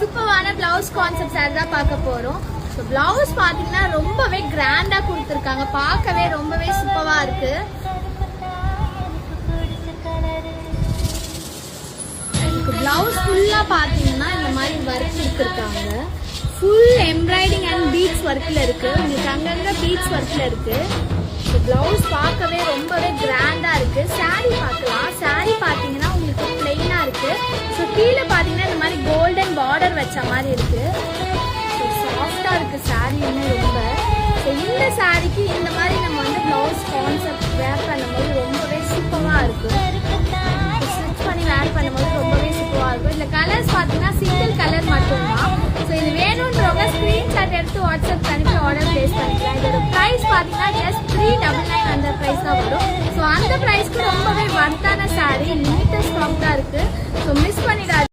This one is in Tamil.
சூப்பரான பிளவுஸ் கான்செப்ட் சாரி தான் பார்க்க போறோம். ஸோ பிளவுஸ் பார்த்தீங்கன்னா ரொம்பவே கிராண்டா கொடுத்துருக்காங்க, பார்க்கவே ரொம்பவே சூப்பரா இருக்கு. பிளவுஸ் ஃபுல்லா பாத்தீங்கன்னா இந்த மாதிரி ஒர்க் கொடுத்துருக்காங்க. ஃபுல் எம்ப்ராய்டிங் அண்ட் பீட்ஸ் ஒர்க்ல இருக்கு. உங்களுக்கு அங்கங்க பீட்ஸ் ஒர்க்ல இருக்கு. பிளவுஸ் பார்க்கவே ரொம்பவே கிராண்டா இருக்கு. சாரி பார்க்கலாம். சாரி பாத்தீங்கன்னா உங்களுக்கு பிளெயினா இருக்கு. ஸோ கீழே பாத்தீங்கன்னா இந்த மாதிரி கோல்டன் பார்டர் வச்ச மாதிரி இருக்கு. சாஃப்டா இருக்கு சாரி இன்னும் ரொம்ப. ஸோ இந்த சாரிக்கு இந்த மாதிரி நம்ம வந்து பிளவுஸ் கான்செப்ட் வேர் பண்ணும்போது ரொம்பவே சூப்பரா இருக்கும். ஸ்டிச் பண்ணி வேர் பண்ணும்போது ரொம்பவே சூப்பரா இருக்கும். இந்த கலர்ஸ் பாத்தீங்கன்னா சிங்கிள் கலர் மட்டும்தான். ஸோ இது வேணும்ன்றவங்க ஸ்கிரீன்ஷாட் எடுத்து வாட்ஸ்அப் அனுப்பி ஆர்டர் பிளேஸ் பண்ணிக்கலாம். இதோட பிரைஸ் பாத்தீங்கன்னா ஜஸ்ட் 399 அந்த பிரைஸ் தான் வரும். ஸோ அந்த பிரைஸ்க்கு ரொம்பவே வர்த்தான சாரி, லிமிட்டட் ஸ்டாக் தான் இருக்கு. So miss பண்ணிடாது.